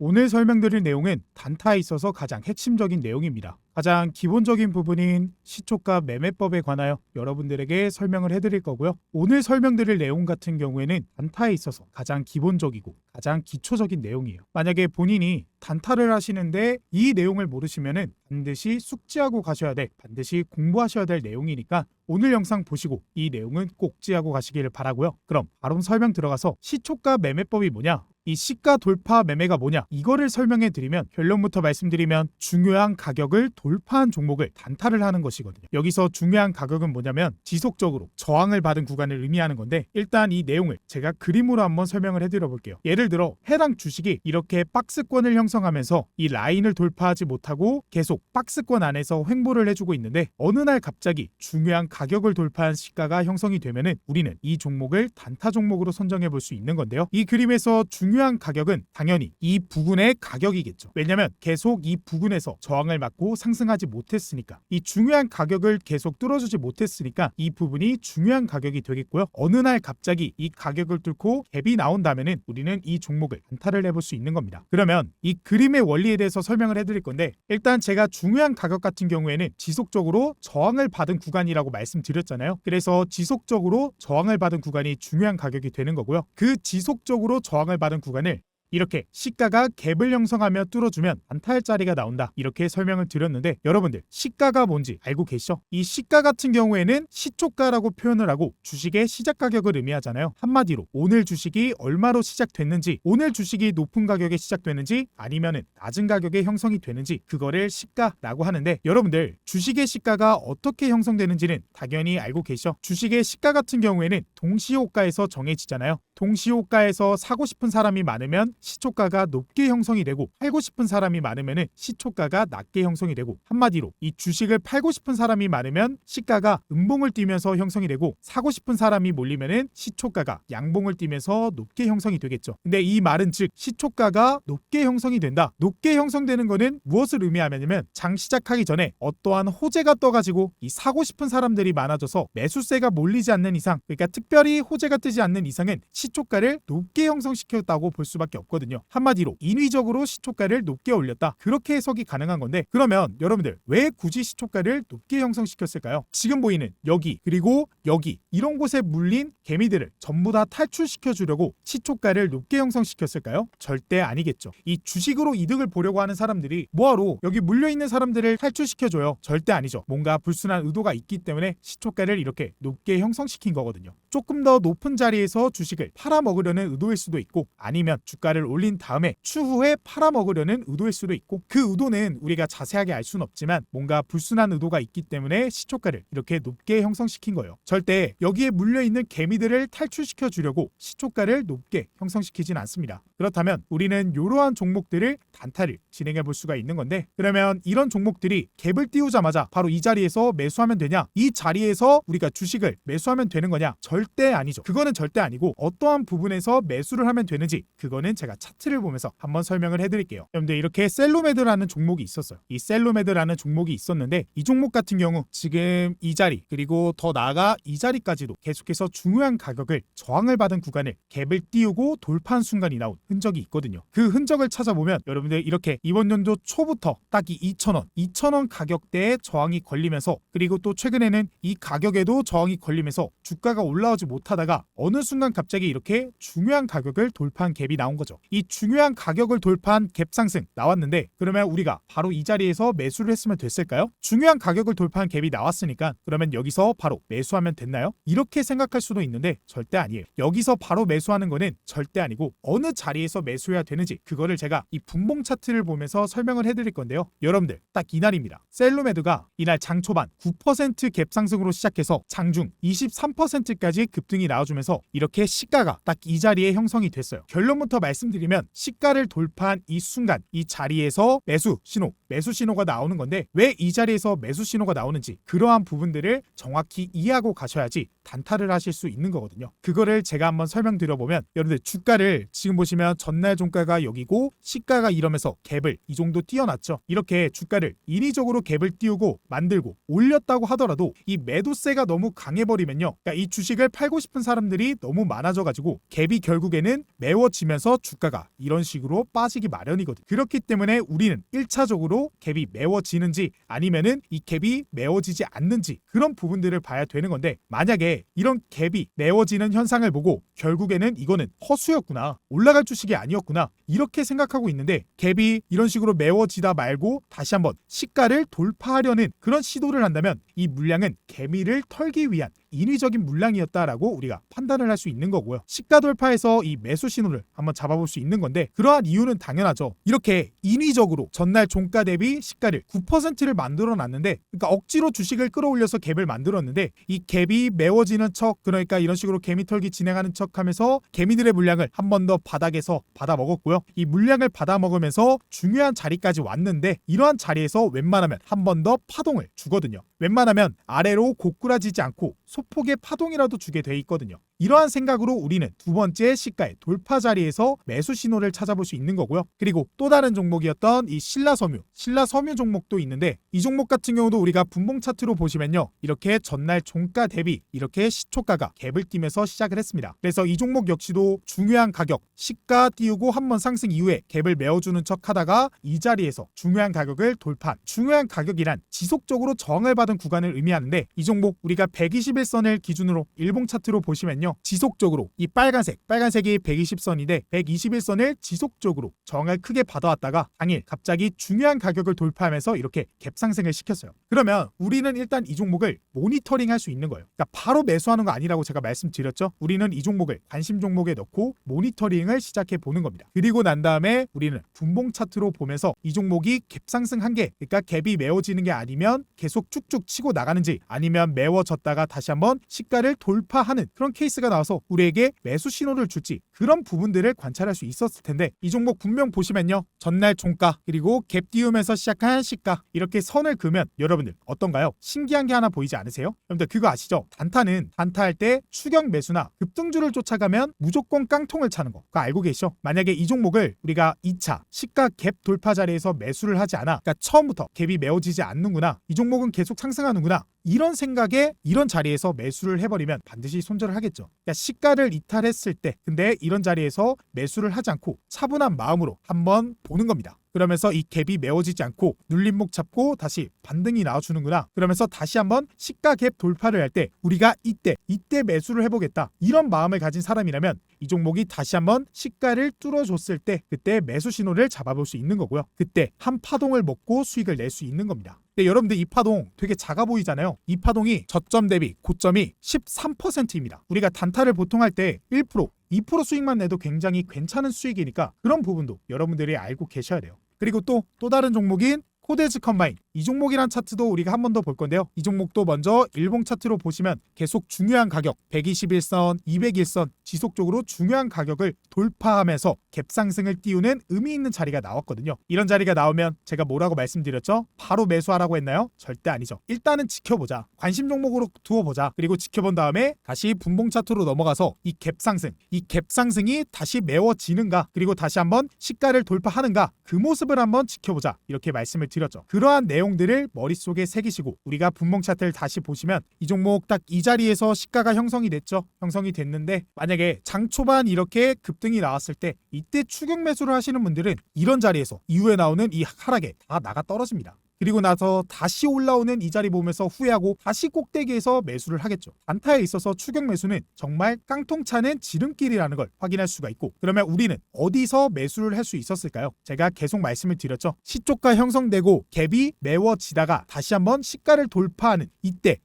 오늘 설명드릴 내용은 단타에 있어서 가장 핵심적인 내용입니다. 가장 기본적인 부분인 시초가 매매법에 관하여 여러분들에게 설명을 해드릴 거고요. 오늘 설명드릴 내용 같은 경우에는 단타에 있어서 가장 기본적이고 가장 기초적인 내용이에요. 만약에 본인이 단타를 하시는데 이 내용을 모르시면은 반드시 숙지하고 가셔야 될, 반드시 공부하셔야 될 내용이니까 오늘 영상 보시고 이 내용은 꼭 지하고 가시기를 바라고요. 그럼 바로 설명 들어가서 시초가 매매법이 뭐냐? 이 시가 돌파 매매가 뭐냐 이거를 설명해 드리면 결론부터 말씀드리면 중요한 가격을 돌파한 종목을 단타를 하는 것이거든요. 여기서 중요한 가격은 뭐냐면 지속적으로 저항을 받은 구간을 의미하는 건데 일단 이 내용을 제가 그림으로 한번 설명을 해드려 볼게요. 예를 들어 해당 주식이 이렇게 박스권을 형성하면서 이 라인을 돌파하지 못하고 계속 박스권 안에서 횡보를 해주고 있는데 어느 날 갑자기 중요한 가격을 돌파한 시가가 형성이 되면은 우리는 이 종목을 단타 종목으로 선정해 볼 수 있는 건데요. 이 그림에서 중요한 가격은 당연히 이 부근의 가격이겠죠. 왜냐하면 계속 이 부근에서 저항을 맞고 상승하지 못했으니까 이 중요한 가격을 계속 뚫어주지 못했으니까 이 부분이 중요한 가격이 되겠고요. 어느 날 갑자기 이 가격을 뚫고 갭이 나온다면은 우리는 이 종목을 단타를 해볼 수 있는 겁니다. 그러면 이 그림의 원리에 대해서 설명을 해드릴 건데 일단 제가 중요한 가격 같은 경우에는 지속적으로 저항을 받은 구간이라고 말씀드렸잖아요. 그래서 지속적으로 저항을 받은 구간이 중요한 가격이 되는 거고요. 그 지속적으로 저항을 받은 구간을 이렇게 시가가 갭을 형성하며 뚫어주면 단타할 자리가 나온다 이렇게 설명을 드렸는데 여러분들 시가가 뭔지 알고 계시죠? 이 시가 같은 경우에는 시초가라고 표현을 하고 주식의 시작 가격을 의미하잖아요. 한마디로 오늘 주식이 얼마로 시작됐는지 오늘 주식이 높은 가격에 시작되는지 아니면은 낮은 가격에 형성이 되는지 그거를 시가라고 하는데 여러분들 주식의 시가가 어떻게 형성되는지는 당연히 알고 계시죠? 주식의 시가 같은 경우에는 동시호가에서 정해지잖아요. 동시호가에서 사고 싶은 사람이 많으면 시초가가 높게 형성이 되고 팔고 싶은 사람이 많으면 시초가가 낮게 형성이 되고 한마디로 이 주식을 팔고 싶은 사람이 많으면 시가가 음봉을 띠면서 형성이 되고 사고 싶은 사람이 몰리면 시초가가 양봉을 띠면서 높게 형성이 되겠죠. 근데 이 말은 즉 시초가가 높게 형성이 된다. 높게 형성되는 거는 무엇을 의미하냐면 장 시작하기 전에 어떠한 호재가 떠가지고 이 사고 싶은 사람들이 많아져서 매수세가 몰리지 않는 이상 그러니까 특별히 호재가 뜨지 않는 이상은 시초가를 높게 형성시켰다고 볼 수밖에 없거든요. 한마디로 인위적으로 시초가를 높게 올렸다. 그렇게 해석이 가능한 건데 그러면 여러분들 왜 굳이 시초가를 높게 형성시켰을까요? 지금 보이는 여기 그리고 여기 이런 곳에 물린 개미들을 전부 다 탈출시켜 주려고 시초가를 높게 형성시켰을까요? 절대 아니겠죠. 이 주식으로 이득을 보려고 하는 사람들이 뭐하러 여기 물려있는 사람들을 탈출시켜줘요? 절대 아니죠. 뭔가 불순한 의도가 있기 때문에 시초가를 이렇게 높게 형성시킨 거거든요. 조금 더 높은 자리에서 주식을 팔아먹으려는 의도일 수도 있고 아니면 주가를 올린 다음에 추후에 팔아먹으려는 의도일 수도 있고 그 의도는 우리가 자세하게 알 수는 없지만 뭔가 불순한 의도가 있기 때문에 시초가를 이렇게 높게 형성시킨 거예요. 절대 여기에 물려있는 개미들을 탈출시켜 주려고 시초가를 높게 형성시키진 않습니다. 그렇다면 우리는 이러한 종목들을 단타를 진행해 볼 수가 있는 건데 그러면 이런 종목들이 갭을 띄우자마자 바로 이 자리에서 매수하면 되냐? 이 자리에서 우리가 주식을 매수하면 되는 거냐? 절대 아니죠. 그거는 절대 아니고 어떠한 부분에서 매수를 하면 되는지 그거는 제가 차트를 보면서 한번 설명을 해드릴게요. 여러분들 이렇게 셀로메드라는 종목이 있었어요. 이 셀로메드라는 종목이 있었는데 이 종목 같은 경우 지금 이 자리 그리고 더 나아가 이 자리까지도 계속해서 중요한 가격을 저항을 받은 구간을 갭을 띄우고 돌파한 순간이 나온 흔적이 있거든요. 그 흔적을 찾아보면 여러분들 이렇게 이번 연도 초부터 딱 이 2,000원 가격대에 저항이 걸리면서 그리고 또 최근에는 이 가격에도 저항이 걸리면서 주가가 올라오지 못하다가 어느 순간 갑자기 이렇게 중요한 가격을 돌파한 갭이 나온 거죠. 이 중요한 가격을 돌파한 갭 상승 나왔는데 그러면 우리가 바로 이 자리에서 매수를 했으면 됐을까요? 중요한 가격을 돌파한 갭이 나왔으니까 그러면 여기서 바로 매수하면 됐나요? 이렇게 생각할 수도 있는데 절대 아니에요. 여기서 바로 매수하는 거는 절대 아니고 어느 자리에서 매수해야 되는지 그거를 제가 이 분봉 차트를 보면서 설명을 해드릴 건데요. 여러분들 딱 이날입니다. 셀로메드가 이날 장 초반 9% 갭 상승으로 시작해서 장중 23%까지 급등이 나와주면서 이렇게 시가가 딱 이 자리에 형성이 됐어요. 결론부터 말씀드리면 시가를 돌파한 이 순간 이 자리에서 매수 신호가 나오는 건데 왜 이 자리에서 매수 신호가 나오는지 그러한 부분들을 정확히 이해하고 가셔야지 단타를 하실 수 있는 거거든요. 그거를 제가 한번 설명드려보면 여러분들 주가를 지금 보시면 전날 종가가 여기고 시가가 이러면서 갭을 이 정도 띄워놨죠. 이렇게 주가를 인위적으로 갭을 띄우고 만들고 올렸다고 하더라도 이 매도세가 너무 강해버리면요. 그러니까 이 주식을 팔고 싶은 사람들이 너무 많아져가지고 갭이 결국에는 메워지면서 주가가 이런 식으로 빠지기 마련이거든. 그렇기 때문에 우리는 1차적으로 갭이 메워지는지 아니면은 이 갭이 메워지지 않는지 그런 부분들을 봐야 되는 건데, 만약에 이런 갭이 메워지는 현상을 보고 결국에는 이거는 허수였구나, 올라갈 주식이 아니었구나 이렇게 생각하고 있는데, 갭이 이런 식으로 메워지다 말고 다시 한번 시가를 돌파하려는 그런 시도를 한다면 이 물량은 개미를 털기 위한 인위적인 물량이었다라고 우리가 판단을 할 수 있는 거고요. 시가 돌파에서 이 매수 신호를 한번 잡아볼 수 있는 건데, 그러한 이유는 당연하죠. 이렇게 인위적으로 전날 종가 대비 시가를 9%를 만들어 놨는데, 그러니까 억지로 주식을 끌어올려서 갭을 만들었는데, 이 갭이 메워지는 척, 그러니까 이런 식으로 개미 털기 진행하는 척 하면서 개미들의 물량을 한 번 더 바닥에서 받아 먹었고요. 이 물량을 받아 먹으면서 중요한 자리까지 왔는데, 이러한 자리에서 웬만하면 한 번 더 파동을 주거든요. 웬만하면 아래로 고꾸라지지 않고 소폭의 파동이라도 주게 돼 있거든요. 이러한 생각으로 우리는 두 번째 시가의 돌파 자리에서 매수 신호를 찾아볼 수 있는 거고요. 그리고 또 다른 종목이었던 이 신라섬유 종목도 있는데, 이 종목 같은 경우도 우리가 분봉 차트로 보시면요, 이렇게 전날 종가 대비 이렇게 시초가가 갭을 띄면서 시작을 했습니다. 그래서 이 종목 역시도 중요한 가격, 시가 띄우고 한번 상승 이후에 갭을 메워주는 척 하다가 이 자리에서 중요한 가격을 돌파한, 중요한 가격이란 지속적으로 저항을 받은 구간을 의미하는데, 이 종목 우리가 121선을 기준으로 일봉 차트로 보시면요, 지속적으로 이 빨간색이 120선인데 121선을 지속적으로 저항을 크게 받아왔다가 당일 갑자기 중요한 가격을 돌파하면서 이렇게 갭 상승을 시켰어요. 그러면 우리는 일단 이 종목을 모니터링 할 수 있는 거예요. 그러니까 바로 매수하는 거 아니라고 제가 말씀드렸죠. 우리는 이 종목을 관심 종목에 넣고 모니터링을 시작해 보는 겁니다. 그리고 난 다음에 우리는 분봉 차트로 보면서 이 종목이 갭 상승한 게, 그러니까 갭이 메워지는 게 아니면 계속 쭉쭉 치고 나가는지, 아니면 메워졌다가 다시 한번 시가를 돌파하는 그런 케이스가 나와서 우리에게 매수 신호를 줄지, 그런 부분들을 관찰할 수 있었을 텐데, 이 종목 분명 보시면요, 전날 종가 그리고 갭 띄우면서 시작한 시가 이렇게 선을 그으면 여러분들 어떤가요? 신기한 게 하나 보이지 않으세요? 여러분들 그거 아시죠? 단타할 때 추격 매수나 급등주를 쫓아가면 무조건 깡통을 차는 거, 그거 알고 계시죠? 만약에 이 종목을 우리가 2차 시가 갭 돌파 자리에서 매수를 하지 않아, 그러니까 처음부터 갭이 메워지지 않는구나, 이 종목은 계속 상승하는구나, 이런 생각에 이런 자리에서 매수를 해버리면 반드시 손절을 하겠죠. 그러니까 시가를 이탈했을 때, 근데 이런 자리에서 매수를 하지 않고 차분한 마음으로 한번 보는 겁니다. 그러면서 이 갭이 메워지지 않고 눌림목 잡고 다시 반등이 나와주는구나, 그러면서 다시 한번 시가 갭 돌파를 할 때 우리가 이때 매수를 해보겠다, 이런 마음을 가진 사람이라면 이 종목이 다시 한번 시가를 뚫어줬을 때 그때 매수 신호를 잡아볼 수 있는 거고요. 그때 한 파동을 먹고 수익을 낼 수 있는 겁니다. 근데 여러분들 이 파동 되게 작아 보이잖아요. 이 파동이 저점 대비 고점이 13%입니다. 우리가 단타를 보통 할 때 1%, 2% 수익만 내도 굉장히 괜찮은 수익이니까 그런 부분도 여러분들이 알고 계셔야 돼요. 그리고 또 다른 종목인 코데즈 컴바인, 이 종목이란 차트도 우리가 한 번 더 볼 건데요. 이 종목도 먼저 일봉 차트로 보시면 계속 중요한 가격 121선, 201선 지속적으로 중요한 가격을 돌파하면서 갭 상승을 띄우는 의미 있는 자리가 나왔거든요. 이런 자리가 나오면 제가 뭐라고 말씀드렸죠? 바로 매수하라고 했나요? 절대 아니죠. 일단은 지켜보자. 관심 종목으로 두어보자. 그리고 지켜본 다음에 다시 분봉 차트로 넘어가서 이 갭 상승이 다시 메워지는가, 그리고 다시 한번 시가를 돌파하는가, 그 모습을 한번 지켜보자, 이렇게 말씀을 드렸죠. 그러한 내용들을 머릿속에 새기시고 우리가 분봉 차트를 다시 보시면 이 종목 딱 이 자리에서 시가가 형성이 됐죠. 형성이 됐는데, 만약에 장 초반 이렇게 급등이 나왔을 때 이때 추격 매수를 하시는 분들은 이런 자리에서 이후에 나오는 이 하락에 다 나가 떨어집니다. 그리고 나서 다시 올라오는 이 자리 보면서 후회하고 다시 꼭대기에서 매수를 하겠죠. 단타에 있어서 추격 매수는 정말 깡통차는 지름길이라는 걸 확인할 수가 있고, 그러면 우리는 어디서 매수를 할 수 있었을까요? 제가 계속 말씀을 드렸죠. 시초가 형성되고 갭이 메워지다가 다시 한번 시가를 돌파하는 이때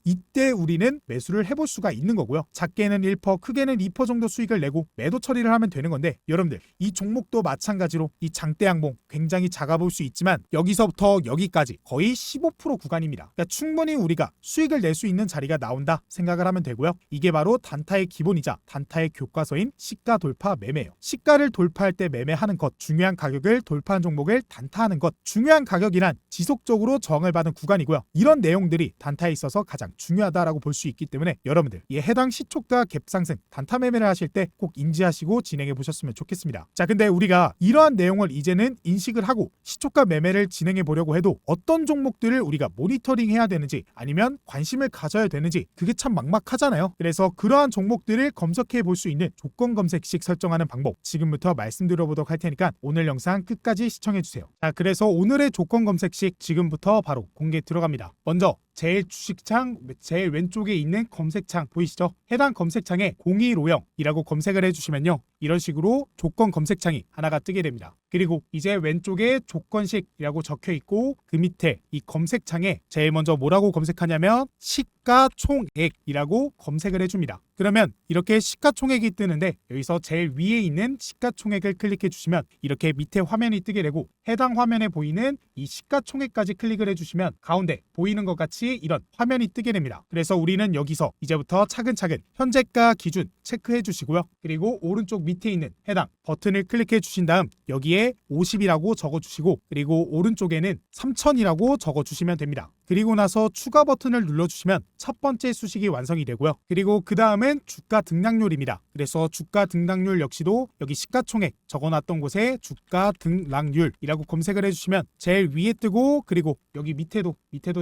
우리는 매수를 해볼 수가 있는 거고요. 작게는 1%, 크게는 2% 정도 수익을 내고 매도 처리를 하면 되는 건데, 여러분들 이 종목도 마찬가지로 이 장대 양봉 굉장히 작아 볼 수 있지만 여기서부터 여기까지 거의 15% 구간입니다. 그러니까 충분히 우리가 수익을 낼 수 있는 자리가 나온다 생각을 하면 되고요. 이게 바로 단타의 기본이자 단타의 교과서인 시가 돌파 매매예요. 시가를 돌파할 때 매매하는 것, 중요한 가격을 돌파한 종목을 단타하는 것, 중요한 가격이란 지속적으로 저항을 받은 구간이고요. 이런 내용들이 단타에 있어서 가장 중요하다라고 볼 수 있기 때문에 여러분들 이 해당 시초가 갭 상승 단타 매매를 하실 때 꼭 인지하시고 진행해 보셨으면 좋겠습니다. 자, 근데 우리가 이러한 내용을 이제는 인식을 하고 시초가 매매를 진행해 보려고 해도 어떤 종목들을 우리가 모니터링 해야 되는지 아니면 관심을 가져야 되는지 그게 참 막막하잖아요. 그래서 그러한 종목들을 검색해 볼 수 있는 조건 검색식 설정하는 방법 지금부터 말씀드려보도록 할 테니까 오늘 영상 끝까지 시청해 주세요. 자, 그래서 오늘의 조건 검색식 지금부터 바로 공개 들어갑니다. 먼저 제일 주식창 제일 왼쪽에 있는 검색창 보이시죠? 해당 검색창에 0150이라고 검색을 해주시면요, 이런 식으로 조건 검색창이 하나가 뜨게 됩니다. 그리고 이제 왼쪽에 조건식이라고 적혀 있고 그 밑에 이 검색창에 제일 먼저 뭐라고 검색하냐면 시가총액이라고 검색을 해줍니다. 그러면 이렇게 시가총액이 뜨는데 여기서 제일 위에 있는 시가총액을 클릭해 주시면 이렇게 밑에 화면이 뜨게 되고 해당 화면에 보이는 이 시가총액까지 클릭을 해주시면 가운데 보이는 것 같이 이런 화면이 뜨게 됩니다. 그래서 우리는 여기서 이제부터 차근차근 현재가 기준 체크해 주시고요. 그리고 오른쪽 밑에 있는 해당 버튼을 클릭해 주신 다음 여기에 50이라고 적어 주시고 그리고 오른쪽에는 3000이라고 적어 주시면 됩니다. 그리고 나서 추가 버튼을 눌러주시면 첫 번째 수식이 완성이 되고요. 그리고 그 다음은 주가 등락률입니다. 그래서 주가 등락률 역시도 여기 시가총액 적어놨던 곳에 주가 등락률이라고 검색을 해주시면 제일 위에 뜨고 그리고 여기 밑에도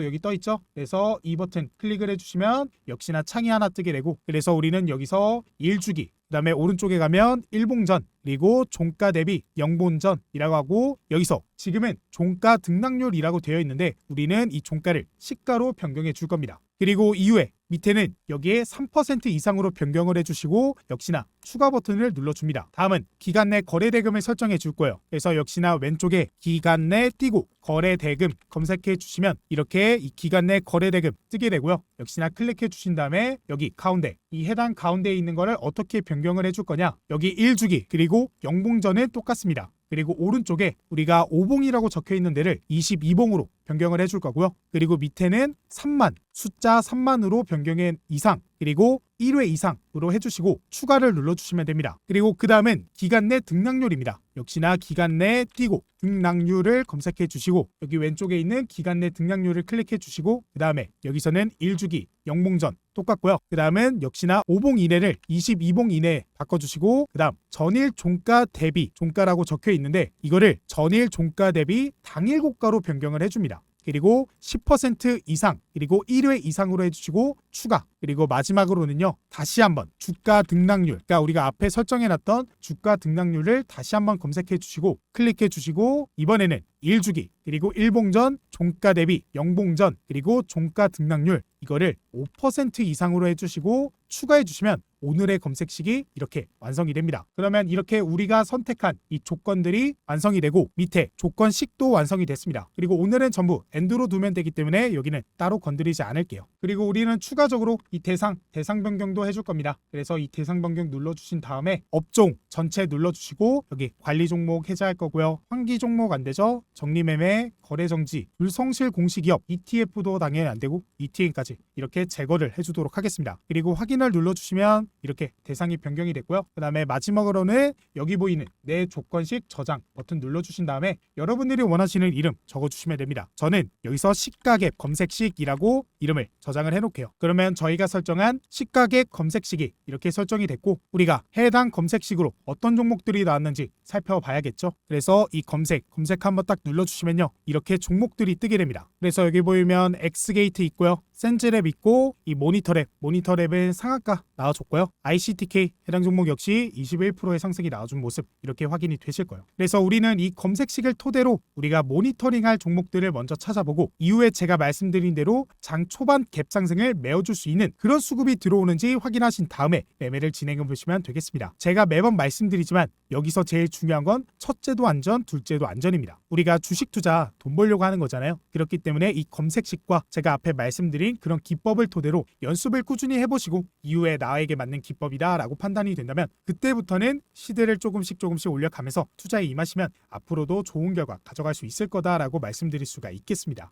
여기 떠있죠. 그래서 이 버튼 클릭을 해주시면 역시나 창이 하나 뜨게 되고 그래서 우리는 여기서 1주기 그 다음에 오른쪽에 가면 일봉전 그리고 종가 대비 영본전이라고 하고 여기서 지금은 종가 등락률이라고 되어 있는데 우리는 이 종가를 시가로 변경해 줄 겁니다. 그리고 이후에 밑에는 여기에 3% 이상으로 변경을 해주시고 역시나 추가 버튼을 눌러줍니다. 다음은 기간 내 거래대금을 설정해 줄 거예요. 그래서 역시나 왼쪽에 기간 내 띄고 거래대금 검색해 주시면 이렇게 이 기간 내 거래대금 뜨게 되고요. 역시나 클릭해 주신 다음에 여기 가운데 이 해당 가운데에 있는 거를 어떻게 변경을 해줄 거냐, 여기 1주기 그리고 영봉전은 똑같습니다. 그리고 오른쪽에 우리가 5봉이라고 적혀 있는 데를 22봉으로 변경을 해줄 거고요. 그리고 밑에는 3만, 숫자 3만으로 변경해 이상 그리고 1회 이상으로 해주시고 추가를 눌러주시면 됩니다. 그리고 그 다음은 기간 내 등락률입니다. 역시나 기간 내 띄고 등락률을 검색해 주시고 여기 왼쪽에 있는 기간 내 등락률을 클릭해 주시고 그 다음에 여기서는 1주기 영봉전 똑같고요. 그 다음은 역시나 5봉 이내를 22봉 이내에 바꿔주시고 그 다음 전일 종가 대비 종가라고 적혀 있는데 이거를 전일 종가 대비 당일 고가로 변경을 해줍니다. 그리고 10% 이상 그리고 1회 이상으로 해주시고 추가 그리고 마지막으로는요 다시 한번 주가 등락률 그러니까 우리가 앞에 설정해놨던 주가 등락률을 다시 한번 검색해 주시고 클릭해 주시고 이번에는 1주기 그리고 일봉전 종가 대비 영봉전 그리고 종가 등락률 이거를 5% 이상으로 해주시고 추가해 주시면 오늘의 검색식이 이렇게 완성이 됩니다. 그러면 이렇게 우리가 선택한 이 조건들이 완성이 되고 밑에 조건식도 완성이 됐습니다. 그리고 오늘은 전부 엔드로 두면 되기 때문에 여기는 따로 건드리지 않을게요. 그리고 우리는 추가적으로 이 대상 변경도 해줄 겁니다. 그래서 이 대상 변경 눌러주신 다음에 업종 전체 눌러주시고 여기 관리 종목 해제할 거고요. 환기 종목 안 되죠. 정리매매 거래정지 불성실 공시기업 ETF도 당연히 안 되고 ETN까지 이렇게 제거를 해주도록 하겠습니다. 그리고 확인을 눌러주시면 이렇게 대상이 변경이 됐고요. 그 다음에 마지막으로는 여기 보이는 내 조건식 저장 버튼 눌러주신 다음에 여러분들이 원하시는 이름 적어주시면 됩니다. 저는 여기서 시가갭 검색식이라고 이름을 저장을 해놓을게요. 그러면 저희가 설정한 시가갭 검색식이 이렇게 설정이 됐고 우리가 해당 검색식으로 어떤 종목들이 나왔는지 살펴봐야겠죠. 그래서 이 검색 한번 딱 눌러주시면요 이렇게 종목들이 뜨게 됩니다. 그래서 여기 보이면 엑스게이트 있고요. 센즈랩 있고 이 모니터랩은 상한가 나와줬고요. ICTK 해당 종목 역시 21%의 상승이 나와준 모습 이렇게 확인이 되실 거예요. 그래서 우리는 이 검색식을 토대로 우리가 모니터링할 종목들을 먼저 찾아보고 이후에 제가 말씀드린 대로 장 초반 갭 상승을 메워줄 수 있는 그런 수급이 들어오는지 확인하신 다음에 매매를 진행해 보시면 되겠습니다. 제가 매번 말씀드리지만 여기서 제일 중요한 건 첫째도 안전, 둘째도 안전입니다. 우리가 주식 투자 돈 벌려고 하는 거잖아요. 그렇기 때문에 이 검색식과 제가 앞에 말씀드린 그런 기법을 토대로 연습을 꾸준히 해보시고 이후에 나에게 맞는 기법이다 라고 판단이 된다면 그때부터는 시대를 조금씩 올려가면서 투자에 임하시면 앞으로도 좋은 결과 가져갈 수 있을 거다라고 말씀드릴 수가 있겠습니다.